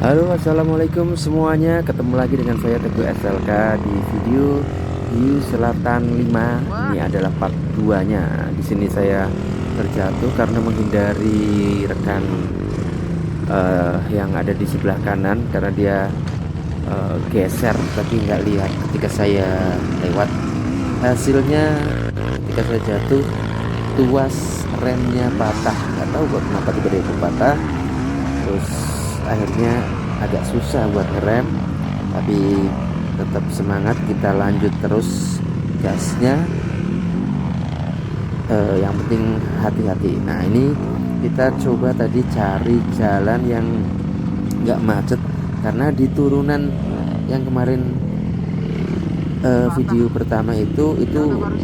Halo, assalamualaikum semuanya. Ketemu lagi dengan saya Teguh SLK di video Hiu Selatan 5. Ini adalah part 2-nya. Di sini saya terjatuh karena menghindari rekan yang ada di sebelah kanan karena dia geser tapi nggak lihat ketika saya lewat. Hasilnya ketika saya jatuh, tuas remnya patah. Nggak tahu kok kenapa tiba-tiba patah. Terus akhirnya agak susah buat ngerem, tapi tetap semangat, kita lanjut terus gasnya. Yang penting hati-hati. Nah, ini kita coba tadi cari jalan yang nggak macet karena di turunan yang kemarin video pertama itu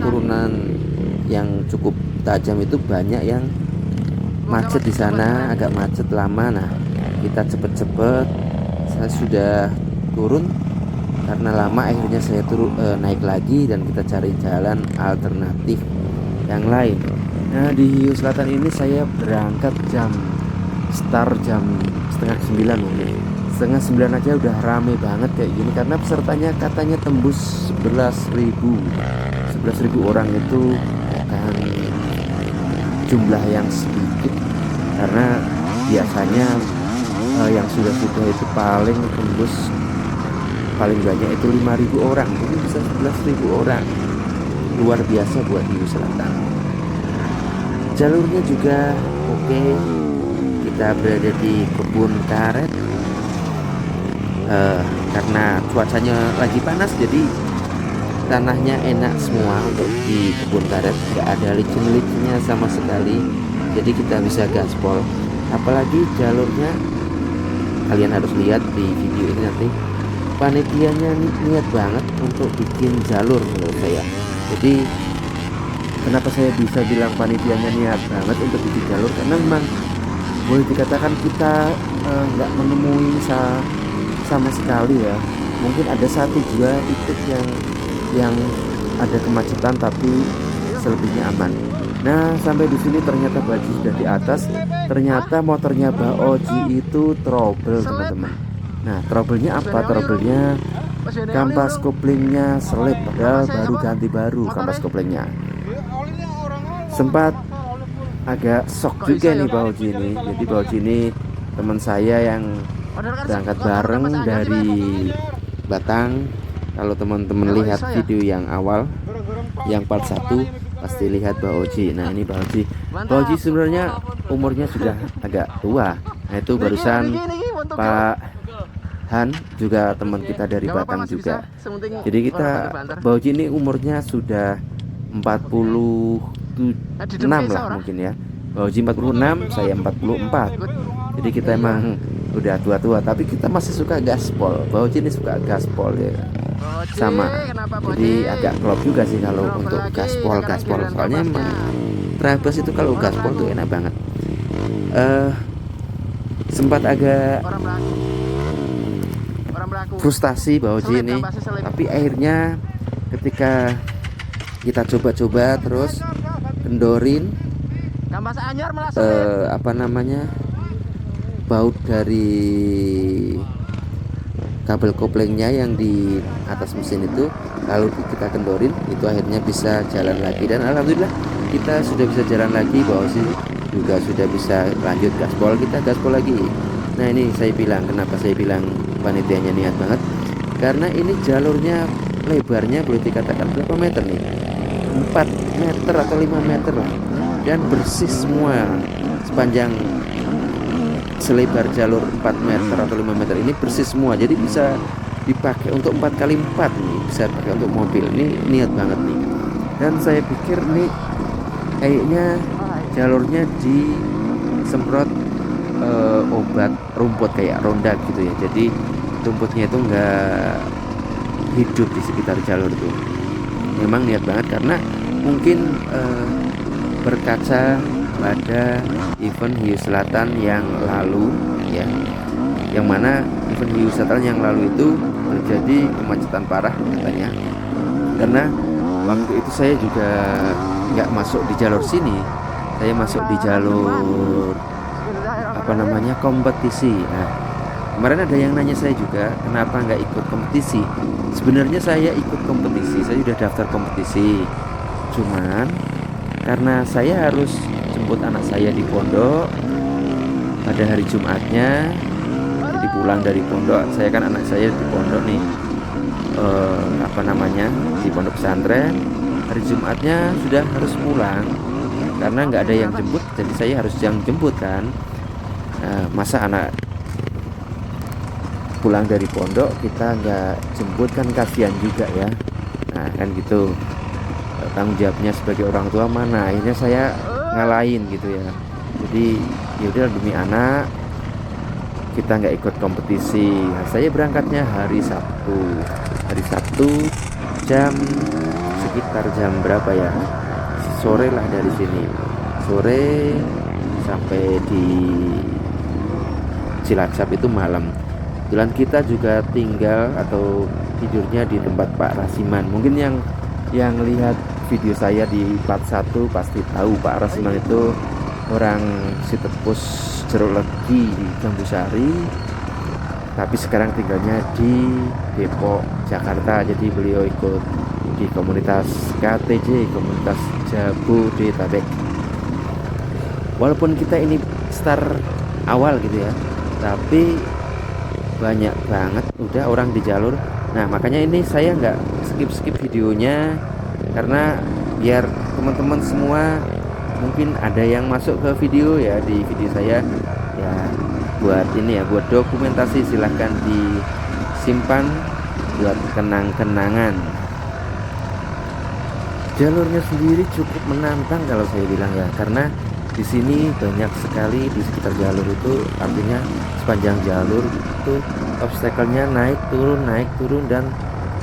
turunan yang cukup tajam, itu banyak yang macet di sana, agak macet lama. Nah, kita cepet-cepet, saya sudah turun karena lama, akhirnya saya naik lagi dan kita cari jalan alternatif yang lain. Nah, di Hiu Selatan ini saya berangkat jam 8:30 mungkin. 8:30 aja udah rame banget kayak gini karena pesertanya katanya tembus 11.000 orang. Itu bukan jumlah yang sedikit karena biasanya yang sudah itu paling tembus paling banyak itu 5.000 orang, ini bisa 11.000 orang. Luar biasa buat Hiu Selatan. Jalurnya juga oke. Kita berada di kebun karet. Karena cuacanya lagi panas, jadi tanahnya enak semua untuk di kebun karet, nggak ada licin-licinnya sama sekali, jadi kita bisa gaspol. Apalagi jalurnya, kalian harus lihat di video ini nanti, panitianya niat banget untuk bikin jalur menurut saya. Jadi kenapa saya bisa bilang panitianya niat banget untuk bikin jalur, karena memang boleh dikatakan kita nggak menemui sama sekali ya. Mungkin ada 1-2 titik yang ada kemacetan, tapi selebihnya aman. Nah, sampai di sini ternyata Baju sudah di atas. Ternyata motornya Mbak Oji itu trouble, teman-teman. Nah, troublenya apa? Troublenya kampas koplingnya selip, padahal baru ganti kampas koplingnya. Sempat agak shock juga nih Mbak Oji ini. Jadi Mbak Oji ini teman saya yang berangkat bareng dari Batang. Kalau teman-teman lihat video yang awal, yang part 1, pasti lihat Mbak Oji. Nah, ini Mbak Oji sebenarnya umurnya sudah agak tua. Nah, itu barusan Pak Han juga teman kita dari Batang juga. Jadi Mbak Oji ini umurnya sudah 46 lah mungkin ya. Mbak Oji 46, saya 44. Jadi kita emang udah tua-tua, tapi kita masih suka gaspol. Mbak Oji ini suka gaspol ya. Sama, jadi agak klop juga sih kalau untuk gaspol. Soalnya emang Trabas itu kalau gaspol tuh enak banget. Sempat agak frustasi Mbak Oji ini, tapi akhirnya ketika kita coba-coba terus kendorin baut dari kabel koplingnya yang di atas mesin itu, lalu kita kendorin, itu akhirnya bisa jalan lagi. Dan alhamdulillah kita sudah bisa jalan lagi, Mbak Oji juga sudah bisa lanjut gaspol, kita gaspol lagi. Nah, ini saya bilang, kenapa saya bilang panitianya niat banget, karena ini jalurnya lebarnya boleh dikatakan berapa meter nih, 4 meter atau 5 meter lah, dan bersih semua. Sepanjang selebar jalur 4 meter atau 5 meter ini bersih semua, jadi bisa dipakai untuk 4x4 nih, bisa pakai untuk mobil. Ini niat banget nih. Dan saya pikir nih kayaknya jalurnya disemprot obat rumput kayak ronda gitu ya, jadi rumputnya itu enggak hidup di sekitar jalur itu. Memang niat banget karena mungkin berkaca pada event Hiu Selatan yang lalu ya, yang mana event wisata yang lalu itu terjadi kemacetan parah katanya, karena waktu itu saya juga nggak masuk di jalur sini, saya masuk di jalur apa namanya, kompetisi. Nah, kemarin ada yang nanya saya juga kenapa nggak ikut kompetisi. Sebenarnya saya ikut kompetisi, saya sudah daftar kompetisi, cuman karena saya harus jemput anak saya di pondok pada hari Jumatnya, jadi pulang dari pondok, saya kan anak saya di pondok nih, apa namanya, di pondok pesantren. Hari Jumatnya sudah harus pulang karena nggak ada yang jemput, jadi saya harus yang jemput kan. Masa anak pulang dari pondok kita nggak jemput, kan kasihan juga ya. Nah kan gitu, tanggung jawabnya sebagai orang tua mana, akhirnya saya ngalahin gitu ya. Jadi yaudah, demi anak kita nggak ikut kompetisi. Nah, saya berangkatnya hari Sabtu jam sekitar jam berapa ya, sore lah, dari sini sore sampai di Cilacap itu malam. Kebetulan kita juga tinggal atau tidurnya di tempat Pak Rasiman. Mungkin yang lihat video saya di part 1 pasti tahu Pak Rasiman itu orang Sitepus Jeruk Legi di Jambusari, tapi sekarang tinggalnya di Depok, Jakarta. Jadi beliau ikut di komunitas KTJ, komunitas Jabodetabek. Walaupun kita ini start awal gitu ya, tapi banyak banget udah orang di jalur. Nah makanya ini saya nggak skip videonya, karena biar teman-teman semua mungkin ada yang masuk ke video ya, di video saya ya, buat ini ya, buat dokumentasi, silahkan disimpan buat kenang-kenangan. Jalurnya sendiri cukup menantang kalau saya bilang ya, karena di sini banyak sekali di sekitar jalur itu, artinya sepanjang jalur itu obstacle-nya naik turun, dan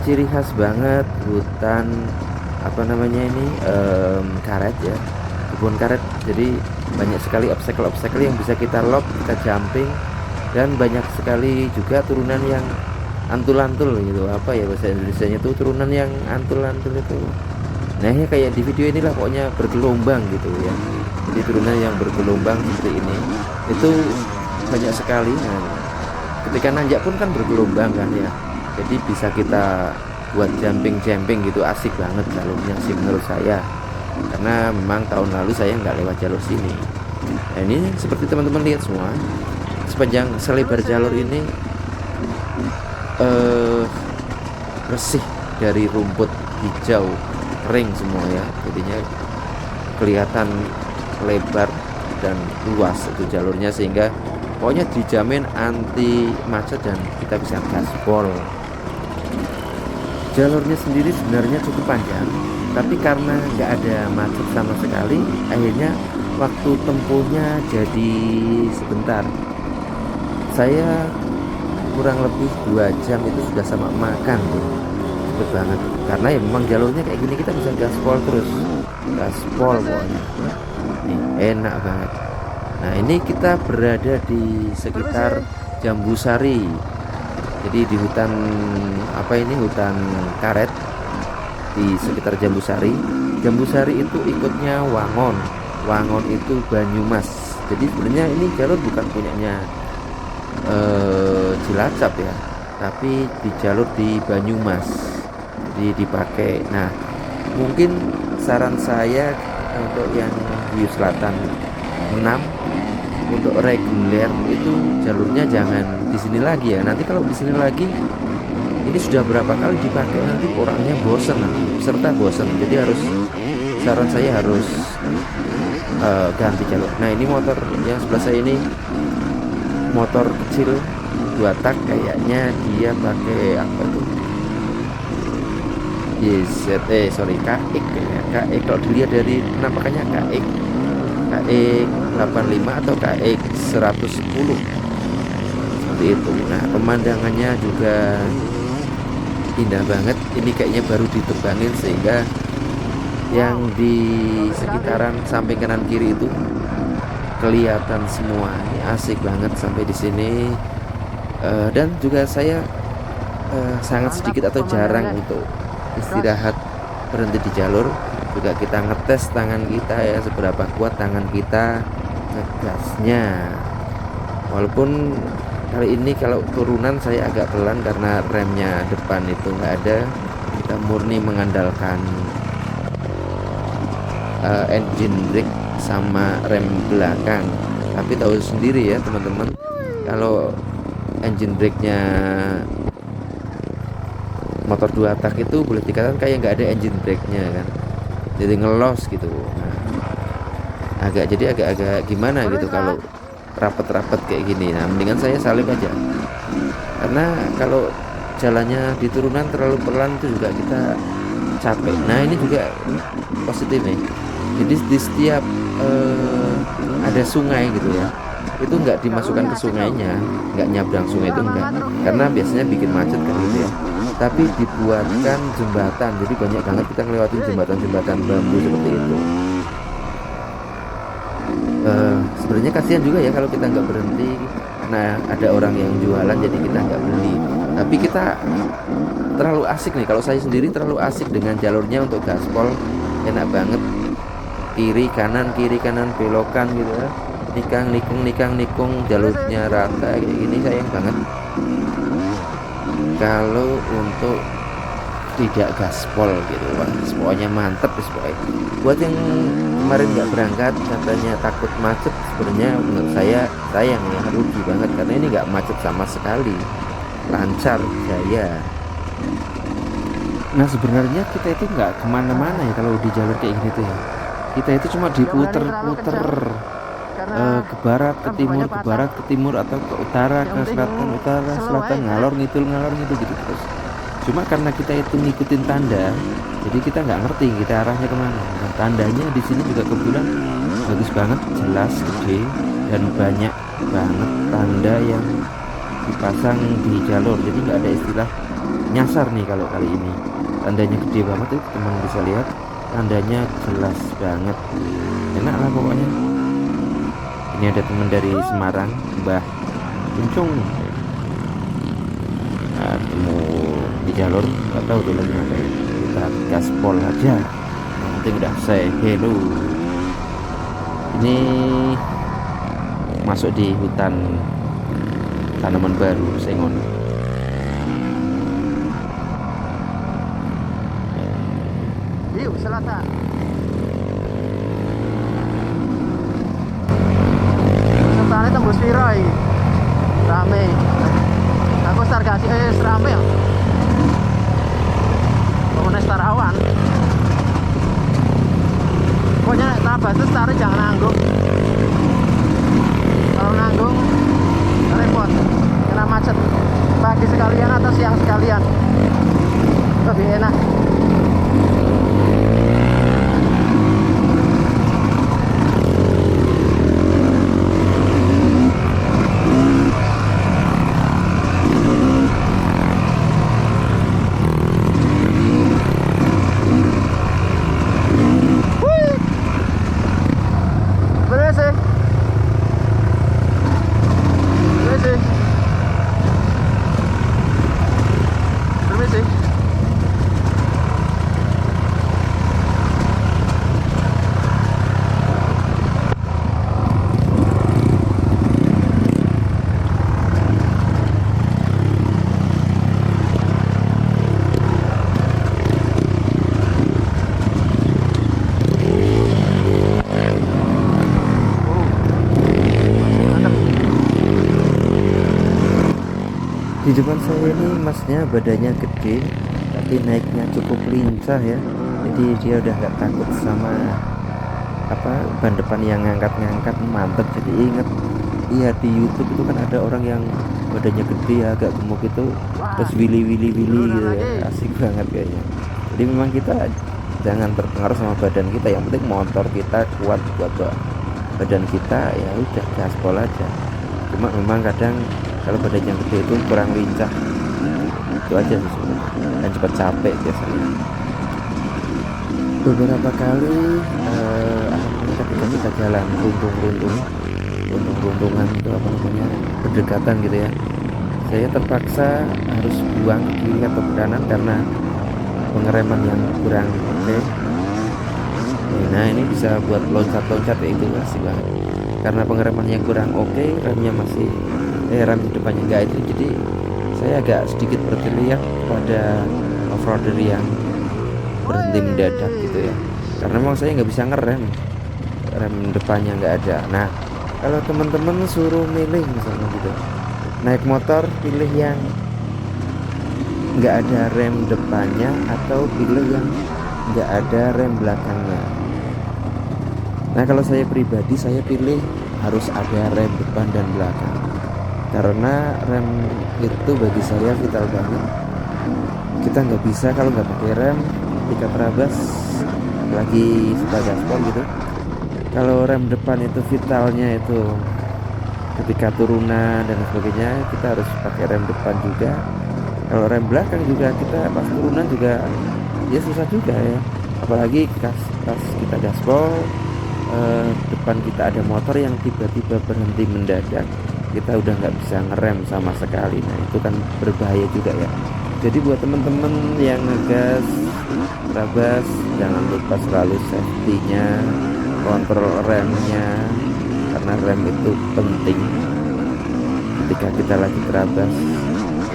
ciri khas banget hutan apa namanya ini, karet ya, kebun karet. Jadi banyak sekali obstacle yang bisa kita lock, kita jumping, dan banyak sekali juga turunan yang antul-antul gitu, apa ya bahasa Indonesianya tuh, turunan yang antul-antul itu. Nah ya kayak di video inilah, pokoknya bergelombang gitu ya. Jadi turunan yang bergelombang seperti ini itu banyak sekali. Nah, ketika nanjak pun kan bergelombang kan ya, jadi bisa kita buat jumping gitu, asik banget jalurnya sih menurut saya, karena memang tahun lalu saya nggak lewat jalur sini. Nah, ini seperti teman-teman lihat semua, sepanjang selebar jalur ini bersih dari rumput hijau kering semua ya, jadinya kelihatan lebar dan luas itu jalurnya, sehingga pokoknya dijamin anti macet dan kita bisa gaspol. Jalurnya sendiri sebenarnya cukup panjang, tapi karena nggak ada macet sama sekali, akhirnya waktu tempuhnya jadi sebentar. Saya kurang lebih 2 jam itu sudah sama makan tuh, cepet banget, karena ya memang jalurnya kayak gini, kita bisa gaspol terus, gaspol pokoknya nih, enak banget. Nah ini kita berada di sekitar Jambusari, jadi di hutan apa ini, hutan karet di sekitar Jambusari. Jambusari itu ikutnya Wangon itu Banyumas. Jadi sebenarnya ini jalur bukan punyanya Cilacap ya, tapi di jalur di Banyumas, jadi dipakai. Nah mungkin saran saya untuk yang di Selatan 6 untuk reguler itu jalurnya jangan di sini lagi ya. Nanti kalau di sini lagi, ini sudah berapa kali dipakai, nanti orangnya bosan, peserta bosan. Jadi saran saya harus ganti jalur. Nah ini motor yang sebelah saya ini motor kecil 2 tak, kayaknya dia pakai apa tuh, KX ya, KX kalau dilihat dari penampakannya KX 85 atau KX 110 seperti itu. Nah pemandangannya juga indah banget, ini kayaknya baru ditebangin, sehingga yang di sekitaran samping kanan kiri itu kelihatan semua. Ini asik banget sampai di sini. Dan juga saya sangat sedikit atau jarang untuk istirahat berhenti di jalur. Juga kita ngetes tangan kita ya, seberapa kuat tangan kita ngegasnya. Walaupun kali ini kalau turunan saya agak pelan karena remnya depan itu nggak ada, kita murni mengandalkan engine brake sama rem belakang. Tapi tahu sendiri ya teman-teman, kalau engine brake-nya motor 2 tak itu boleh dikatakan kayak nggak ada engine brake-nya kan, jadi ngelos gitu. Nah, agak gimana gitu kalau rapet-rapet kayak gini. Nah, mendingan saya salib aja, karena kalau jalannya di turunan terlalu pelan itu juga kita capek. Nah, ini juga positif nih, jadi di setiap ada sungai gitu ya, itu nggak dimasukkan ke sungainya, nggak nyabrang sungai itu enggak, karena biasanya bikin macet kan gitu ya, tapi dibuatkan jembatan. Jadi banyak banget kita ngelewatin jembatan-jembatan bambu seperti itu. Sebenarnya kasihan juga ya kalau kita nggak berhenti karena ada orang yang jualan, jadi kita nggak beli. Tapi kita terlalu asik nih, kalau saya sendiri terlalu asik dengan jalurnya untuk gaspol, enak banget, kiri kanan belokan gitu ya, nikang jalurnya rata kayak gini, sayang banget kalau untuk tidak gaspol gitu. Wah, pokoknya mantep pokoknya. Buat yang kemarin nggak berangkat katanya takut macet, sebenarnya menurut saya sayang ya, rugi banget karena ini nggak macet sama sekali, lancar jaya. Nah, sebenarnya kita itu nggak kemana-mana ya kalau di jalur kayak gini tuh ya, kita itu cuma diputer-puter ke barat ke timur atau ke utara ke selatan, ngalor ngidul gitu terus. Cuma karena kita itu ngikutin tanda, jadi kita nggak ngerti kita arahnya kemana. Nah, tandanya di sini juga kebetulan bagus banget, jelas, gede, dan banyak banget tanda yang dipasang di jalur. Jadi nggak ada istilah nyasar nih kalau kali ini. Tandanya gede banget tuh, teman bisa lihat, tandanya jelas banget, enak lah pokoknya. Ini ada teman dari Semarang, Mbah Kuncung. Nah, ketemu di jalur, nggak tahu tuh lagi ngapain. Kita gaspol aja, yang penting udah say hello. Ini masuk di hutan tanaman baru Sengon. Yuk selatan. Setelahnya tembus Viroy, rame. Aku Sargasi rame ya. Pokoknya Starawan. Pokoknya Tabas itu Stara jangan nanggung. Kalau nanggung repot, kena macet. Pagi sekalian atau siang sekalian, lebih enak. Di depan saya ini masnya badannya gede, tapi naiknya cukup lincah ya. Jadi dia udah nggak takut sama ban depan yang ngangkat-ngangkat, mantep. Jadi inget, iya di YouTube itu kan ada orang yang badannya gede ya, agak gemuk itu, terus wili gitu ya, asik banget kayaknya. Jadi memang kita jangan terpengaruh sama badan kita, yang penting motor kita kuat buat badan kita, ya udah gaspol aja. Cuma memang kadang kalau badan yang gede itu kurang lincah, itu aja sih sebenarnya, dan cepat capek biasanya. Beberapa kali ketika kita jalan runtung untung-untungan itu apa namanya, berdekatan gitu ya, saya terpaksa harus buang ke kiri atau ke kanan karena pengereman yang kurang oke. Nah ini bisa buat loncat-loncat ya, itu asik banget karena pengereman yang kurang oke, remnya masih rem depannya enggak itu, jadi saya agak sedikit berteriak pada offroader yang berhenti mendadak gitu ya, karena memang saya nggak bisa ngerem, rem depannya nggak ada. Nah kalau teman-teman suruh milih misalnya gitu, naik motor pilih yang nggak ada rem depannya atau pilih yang nggak ada rem belakangnya. Nah kalau saya pribadi saya pilih harus ada rem depan dan belakang, karena rem itu bagi saya vital banget. Kita nggak bisa kalau nggak pakai rem ketika terabas, lagi suka gaspol gitu. Kalau rem depan itu vitalnya itu ketika turunan dan sebagainya, kita harus pakai rem depan juga. Kalau rem belakang juga kita pas turunan juga ya susah juga ya, apalagi pas kita gaspol, depan kita ada motor yang tiba-tiba berhenti mendadak, kita udah nggak bisa ngerem sama sekali. Nah itu kan berbahaya juga ya. Jadi buat temen-temen yang ngegas terabas, jangan lupa selalu safety-nya, kontrol remnya, karena rem itu penting ketika kita lagi terabas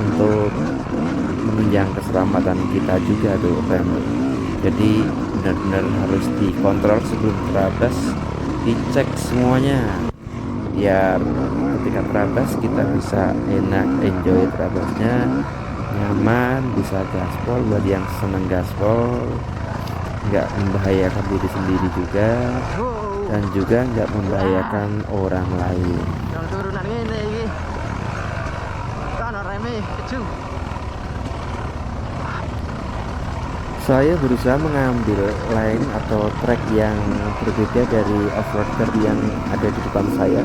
untuk menunjang keselamatan kita juga tuh rem. Jadi benar-benar harus dikontrol sebelum terabas, dicek semuanya biar ketika terabas kita bisa enak enjoy terabasnya, nyaman, bisa gaspol buat yang seneng gaspol, nggak membahayakan diri sendiri juga, dan juga nggak membahayakan orang lain. Saya berusaha mengambil line atau track yang berbeda dari off-roader yang ada di depan saya,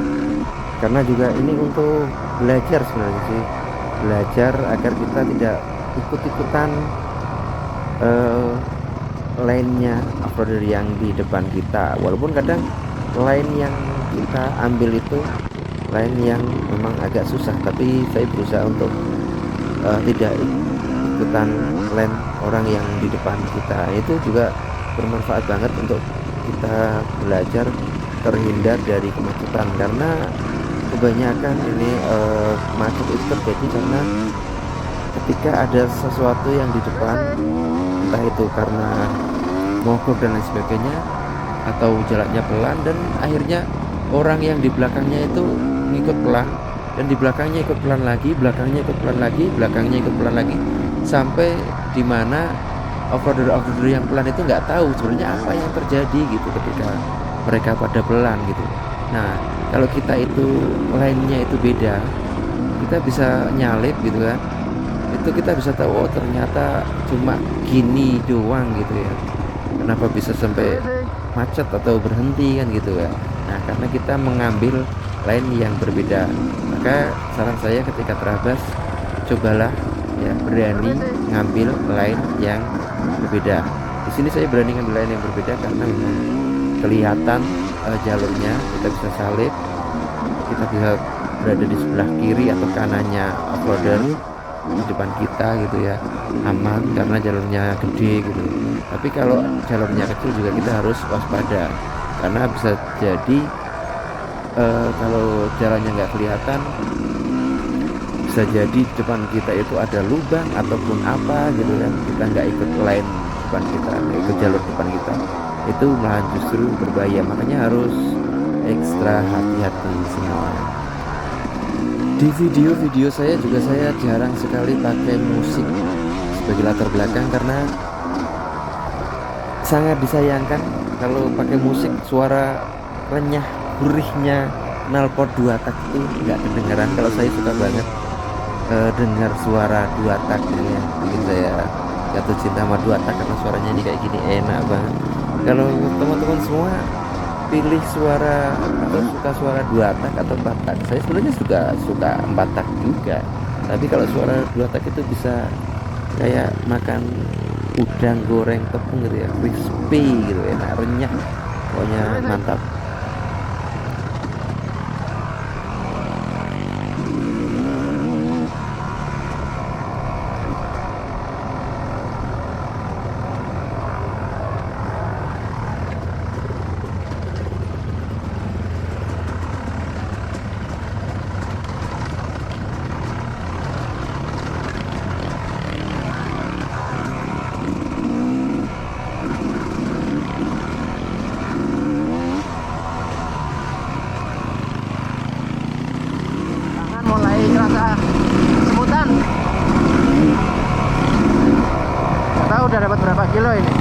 karena juga ini untuk belajar sebenarnya sih, belajar agar kita tidak ikut-ikutan line-nya off-roader yang di depan kita, walaupun kadang line yang kita ambil itu line yang memang agak susah, tapi saya berusaha untuk tidak ikutan line orang yang di depan kita. Itu juga bermanfaat banget untuk kita belajar terhindar dari kemacetan, karena kebanyakan ini macet itu terjadi karena ketika ada sesuatu yang di depan, entah itu karena mogok dan lain sebagainya, atau jalannya pelan dan akhirnya orang yang di belakangnya itu ngikut pelan, dan di belakangnya ikut pelan lagi, belakangnya ikut pelan lagi, belakangnya ikut pelan lagi, sampai dimana off-roader yang pelan itu nggak tahu sebenarnya apa yang terjadi gitu ketika mereka pada pelan gitu. Nah kalau kita itu lainnya itu beda, kita bisa nyalip gitu kan, itu kita bisa tahu oh ternyata cuma gini doang gitu ya, kenapa bisa sampai macet atau berhenti kan gitu ya. Nah karena kita mengambil line yang berbeda, maka saran saya ketika terabas cobalah ya berani ngambil line yang berbeda. Di sini saya berani ngambil line yang berbeda karena memang kelihatan jalurnya, kita bisa salip, kita bisa berada di sebelah kiri atau kanannya off-roader di depan kita gitu ya, aman karena jalurnya gede gitu. Tapi kalau jalurnya kecil juga kita harus waspada, karena bisa jadi kalau jalannya nggak kelihatan, bisa jadi di depan kita itu ada lubang ataupun apa gitu kan, kita nggak ikut line depan kita, nggak ikut jalur depan kita, itu malah justru berbahaya. Makanya harus ekstra hati-hati semua. Di video-video saya juga saya jarang sekali pakai musik sebagai latar belakang, karena sangat disayangkan kalau pakai musik, suara renyah gurihnya knalpot 2 tak itu nggak kedengeran. Kalau saya suka banget dengar suara 2 tak ini ya, bikin saya jatuh cinta sama 2 tak karena suaranya ini kayak gini enak banget. Kalau teman-teman semua pilih suara atau suka suara 2 tak atau 4 tak, saya sebenarnya suka 4 tak juga, tapi kalau suara 2 tak itu bisa kayak makan udang goreng tepung gitu ya, crispy gitu, enak, renyah, pokoknya mantap. udah dapat berapa kilo ini?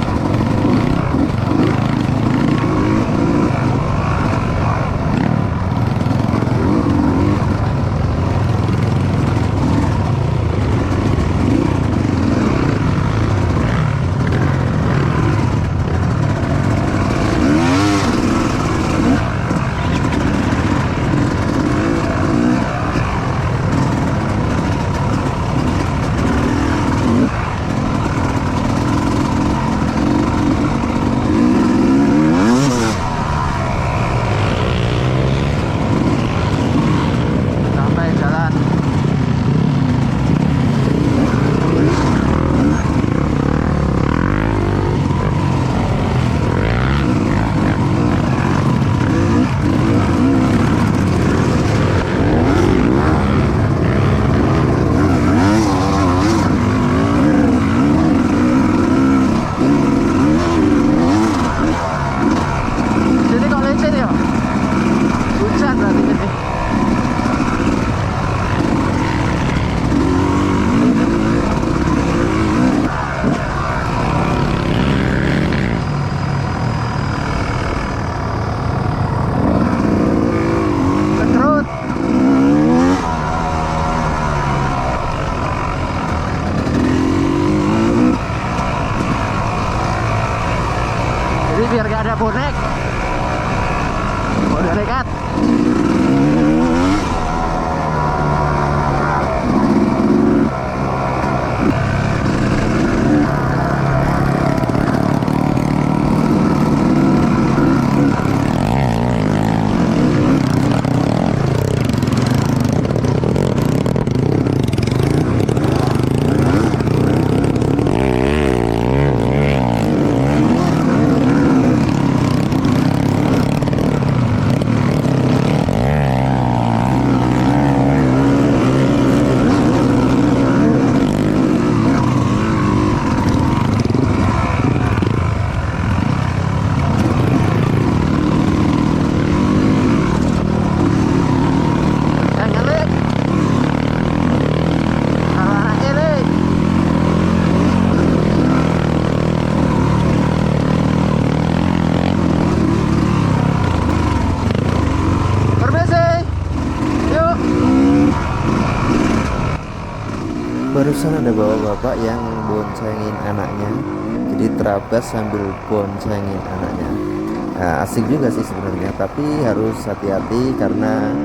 Biar gak ada bonek, udah dekat. Barusan ada bapak-bapak yang boncengin anaknya, jadi terabas sambil boncengin anaknya. Nah, asik juga sih sebenarnya, tapi harus hati-hati karena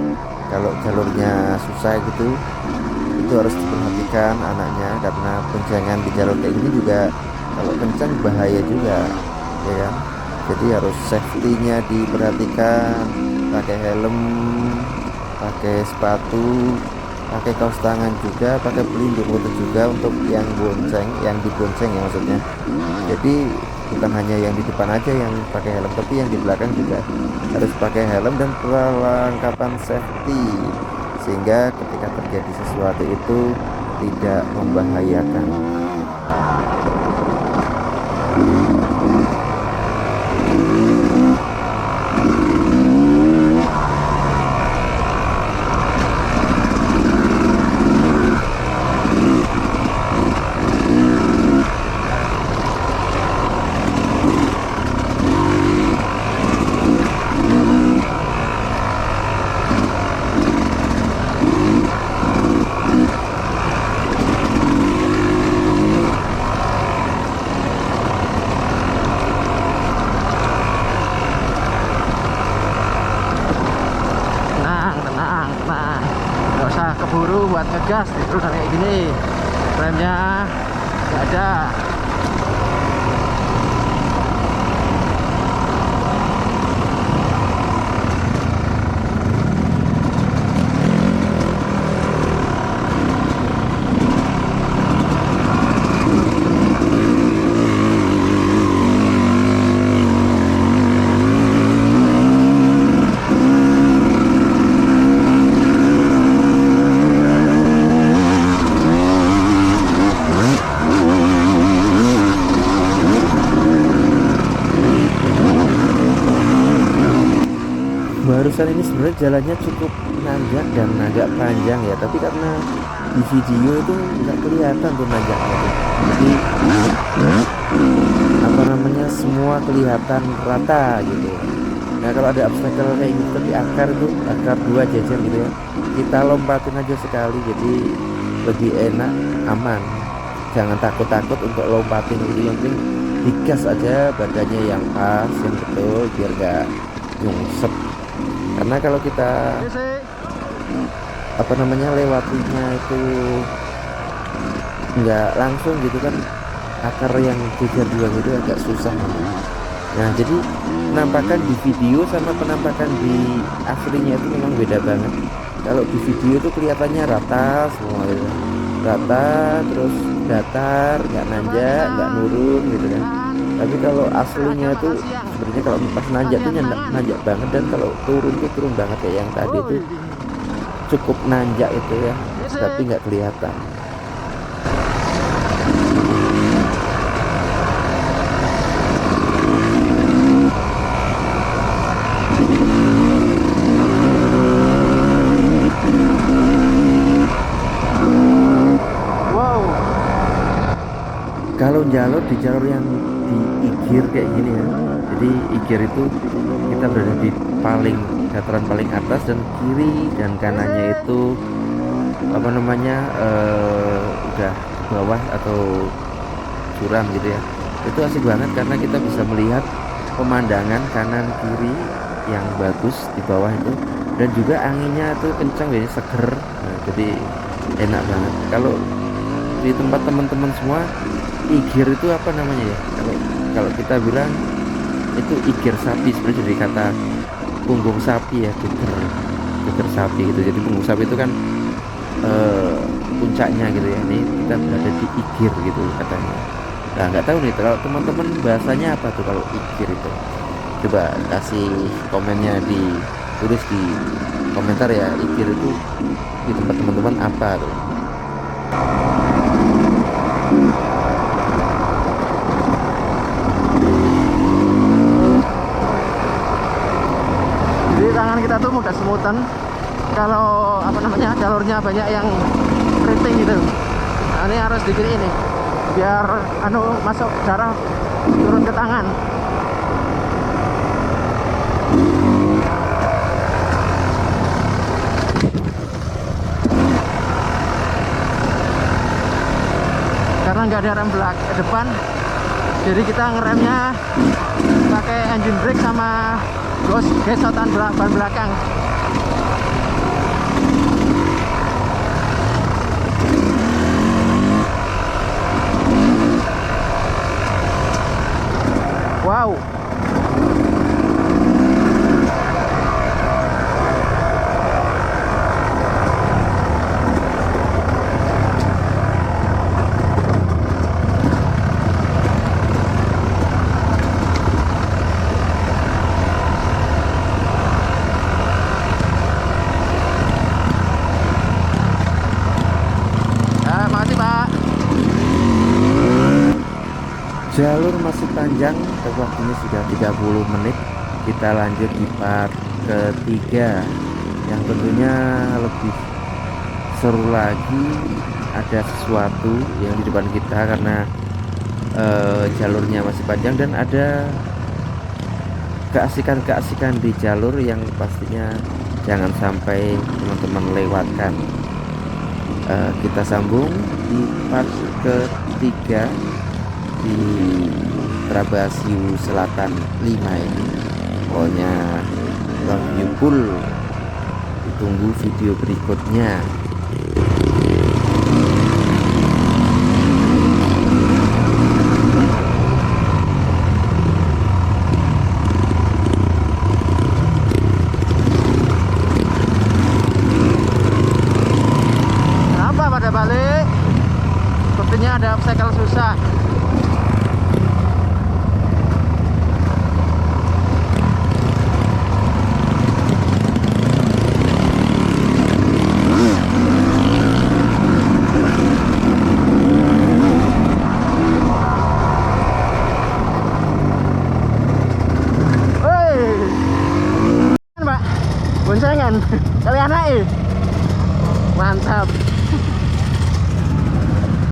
kalau jalurnya susah gitu, itu harus diperhatikan anaknya, karena boncengan di jalur kayak gini juga kalau kencang bahaya juga, ya kan? Jadi harus safety-nya diperhatikan, pakai helm, pakai sepatu, pakai kaos tangan juga, pakai pelindung lutut juga untuk yang bonceng, yang dibonceng ya maksudnya. Jadi bukan hanya yang di depan aja yang pakai helm, tapi yang di belakang juga harus pakai helm dan perlengkapan safety, sehingga ketika terjadi sesuatu itu tidak membahayakan. Keburu buat ngegas di turunan kayak gini, remnya nggak ada. barusan ini sebenarnya jalannya cukup nanjak dan agak panjang ya, tapi karena di video itu nggak kelihatan tuh nanjaknya tuh. Jadi apa namanya, semua kelihatan rata gitu. Nah kalau ada obstacle kayak gitu di akar itu, akar dua jajar gitu ya, kita lompatin aja sekali, jadi lebih enak, aman. Jangan takut-takut untuk lompatin gitu, yang penting digas aja badannya yang pas, yang betul, biar gak nyungsep. Karena kalau kita apa namanya lewatinya itu nggak langsung gitu kan, akar yang jajar dua itu agak susah. Nah jadi penampakan di video sama penampakan di aslinya itu memang beda banget. Kalau di video itu kelihatannya rata semua gitu, rata terus datar, nggak nanjak, nggak nurun gitu kan. Tapi kalau aslinya itu sebenarnya kalau pas nanjak tuh nanjak banget, dan kalau turun tuh turun banget kayak yang tadi itu, cukup nanjak itu ya, tapi nggak kelihatan. Kalau jalur di jalur yang di igir kayak gini ya, jadi igir itu kita berada di paling dataran paling atas, dan kiri dan kanannya itu apa namanya udah ke bawah atau curam gitu ya. Itu asik banget karena kita bisa melihat pemandangan kanan kiri yang bagus di bawah itu, dan juga anginnya tuh kencang, jadi seger. Nah, jadi enak banget. Kalau di tempat teman-teman semua, igir itu apa namanya ya, kalau kita bilang itu igir sapi, sebenarnya dari kata punggung sapi ya, geger sapi gitu. Jadi punggung sapi itu kan puncaknya gitu ya, ini kita berada di igir gitu katanya. Nah nggak tahu nih kalau teman-teman bahasanya apa tuh kalau igir itu, coba kasih komennya, tulis di komentar ya, igir itu di tempat teman-teman apa tuh. Jadi tangan kita tuh mudah semutan kalau apa namanya jalurnya banyak yang keriting gitu. Nah, ini harus digini ini biar masuk darah turun ke tangan. Karena nggak ada rem depan, jadi kita ngeremnya pakai engine brake sama gesotan ban belakang. Wow. Makasih Pak. Jalur masih panjang, waktunya sudah 30 menit. Kita lanjut di part ketiga yang tentunya lebih seru lagi. Ada sesuatu yang di depan kita karena jalurnya masih panjang, dan ada keasikan-keasikan di jalur yang pastinya jangan sampai teman-teman lewatkan. Kita sambung di part ketiga di Trabasiu Selatan 5 ini. Pokoknya love you full. Ditunggu video berikutnya. Kenapa pada balik? Sepertinya ada obstacle susah. Mbak, kalian naik. Mantap.